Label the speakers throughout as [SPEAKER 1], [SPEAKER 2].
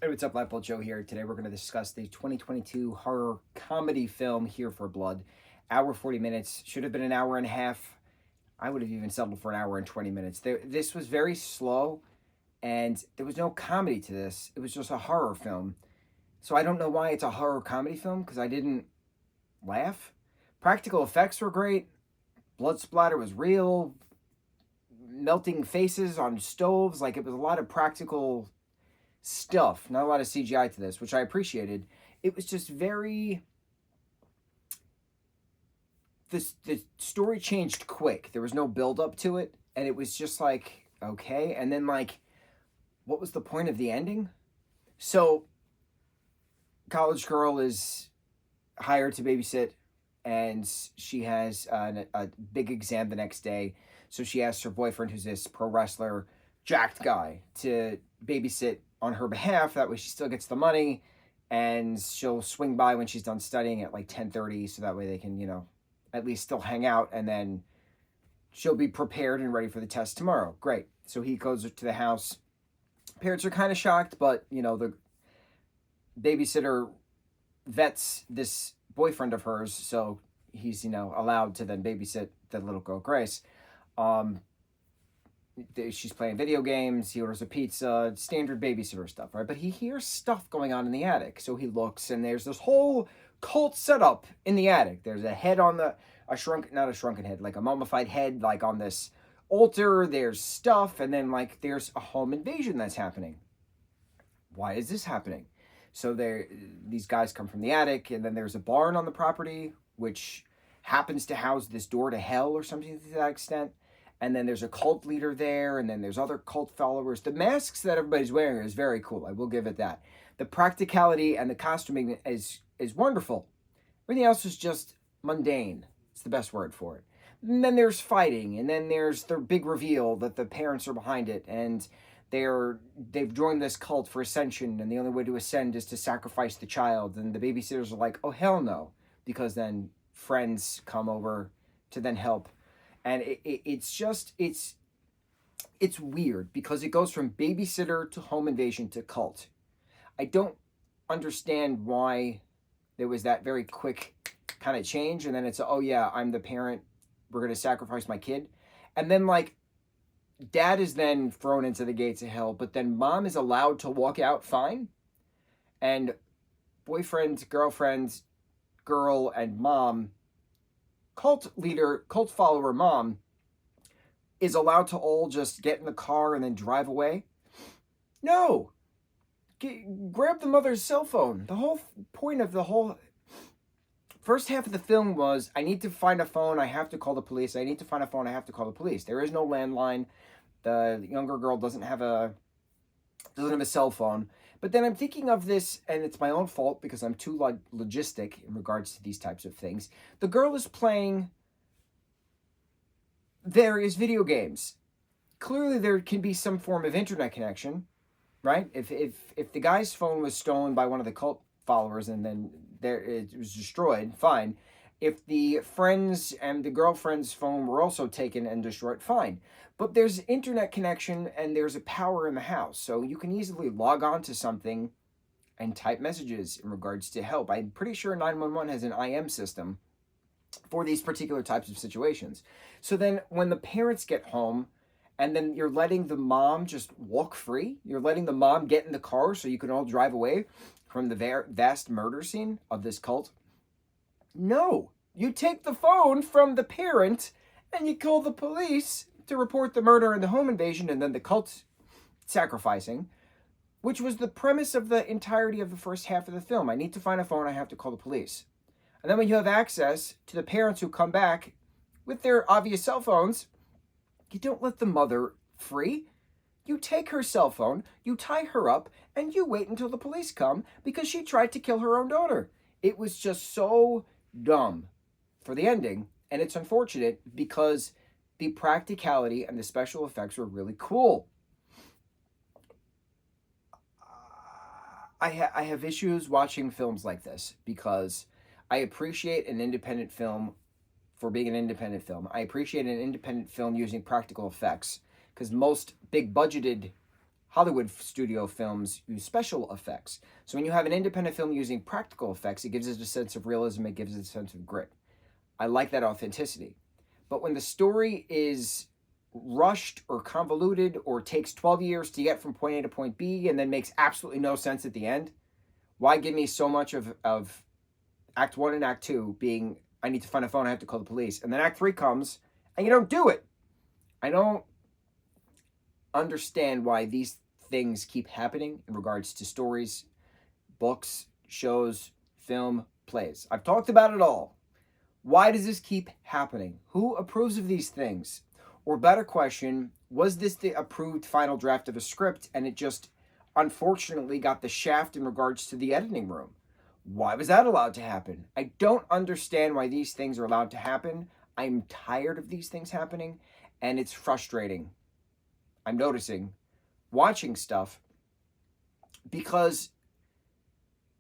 [SPEAKER 1] Hey, what's up, lightboltjoe here. Today we're going to discuss the 2022 horror comedy film Here for Blood. Hour 40 minutes. Should have been an hour and a half. I would have even settled for an hour and 20 minutes. This was very slow, and there was no comedy to this. It was just a horror film. So I don't know why it's a horror comedy film, because I didn't laugh. Practical effects were great. Blood splatter was real. Melting faces on stoves. Like, it was a lot of practical stuff, not a lot of CGI to this, which I appreciated. It was just very, the story changed quick. There was no build up to it, and it was just like, okay. And then, like, what was the point of the ending? So college girl is hired to babysit, and she has a big exam the next day. So she asks her boyfriend, who's this pro wrestler, jacked guy, to babysit on her behalf. That way she still gets the money, and she'll swing by when she's done studying at like 10:30, so that way they can, at least still hang out, and then she'll be prepared and ready for the test tomorrow. Great. So he goes to the house. Parents are kind of shocked, but the babysitter vets this boyfriend of hers, so he's allowed to then babysit the little girl Grace. Um, she's playing video games. He orders a pizza, standard babysitter stuff, right? But he hears stuff going on in the attic, so he looks, and there's this whole cult setup in the attic. There's a head on not a shrunken head, like a mummified head, like on this altar. There's stuff, and then like there's a home invasion that's happening. Why is this happening? So these guys come from the attic, and then there's a barn on the property, which happens to house this door to hell or something to that extent. And then there's a cult leader there, and then there's other cult followers. The masks that everybody's wearing is very cool. I will give it that. The practicality and the costuming is wonderful. Everything else is just mundane. It's the best word for it. And then there's fighting, and then there's the big reveal that the parents are behind it, and they've joined this cult for ascension, and the only way to ascend is to sacrifice the child. And the babysitters are like, oh hell no, because then friends come over to then help. And it's weird because it goes from babysitter to home invasion to cult. I don't understand why there was that very quick kind of change, and then it's, oh yeah, I'm the parent, we're going to sacrifice my kid. And then like dad is then thrown into the gates of hell, but then mom is allowed to walk out fine, and boyfriend, girlfriend, girl, and mom, cult leader, cult follower mom, is allowed to all just get in the car and then drive away. No. Grab the mother's cell phone. The whole point of the whole first half of the film was, I need to find a phone, I have to call the police. I need to find a phone, I have to call the police. There is no landline. The younger girl doesn't have a cell phone. But then I'm thinking of this, and it's my own fault because I'm too logistic in regards to these types of things. The girl is playing various video games. Clearly there can be some form of internet connection, right? If the guy's phone was stolen by one of the cult followers and then it was destroyed, fine. If the friends and the girlfriend's phone were also taken and destroyed, fine. But there's internet connection and there's a power in the house, so you can easily log on to something and type messages in regards to help. I'm pretty sure 911 has an IM system for these particular types of situations. So then when the parents get home, and then you're letting the mom just walk free, you're letting the mom get in the car so you can all drive away from the vast murder scene of this cult. No, you take the phone from the parent and you call the police to report the murder and the home invasion and then the cult sacrificing, which was the premise of the entirety of the first half of the film. I need to find a phone, I have to call the police. And then when you have access to the parents who come back with their obvious cell phones, you don't let the mother free. You take her cell phone, you tie her up, and you wait until the police come because she tried to kill her own daughter. It was just so dumb for the ending, and it's unfortunate because the practicality and the special effects were really cool. I have issues watching films like this because I appreciate an independent film for being an independent film. I appreciate an independent film using practical effects because most big budgeted Hollywood studio films use special effects. So when you have an independent film using practical effects, it gives it a sense of realism, it gives it a sense of grit. I like that authenticity. But when the story is rushed or convoluted or takes 12 years to get from point A to point B and then makes absolutely no sense at the end, why give me so much of Act 1 and Act 2 being, I need to find a phone, I have to call the police. And then Act 3 comes and you don't do it. I don't understand why these things keep happening in regards to stories, books, shows, film, plays. I've talked about it all. Why does this keep happening? Who approves of these things? Or better question, was this the approved final draft of a script and it just unfortunately got the shaft in regards to the editing room? Why was that allowed to happen? I don't understand why these things are allowed to happen. I'm tired of these things happening, and it's frustrating. I'm noticing watching stuff because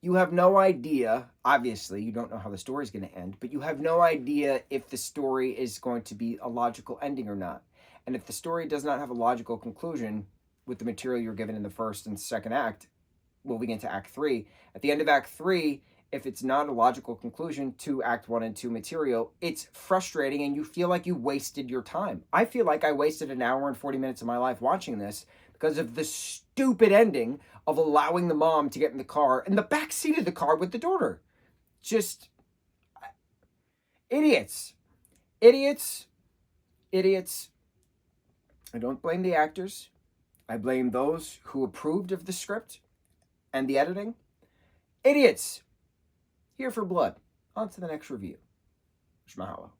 [SPEAKER 1] you have no idea, obviously, you don't know how the story is going to end, but you have no idea if the story is going to be a logical ending or not. And if the story does not have a logical conclusion with the material you're given in the first and second act, moving into Act 3, at the end of Act 3, if it's not a logical conclusion to Act 1 and 2 material, it's frustrating and you feel like you wasted your time. I feel like I wasted an hour and 40 minutes of my life watching this because of the stupid ending of allowing the mom to get in the car, in the back seat of the car with the daughter. Just idiots. Idiots. Idiots. I don't blame the actors. I blame those who approved of the script and the editing. Idiots. Here for blood. On to the next review. Mahalo.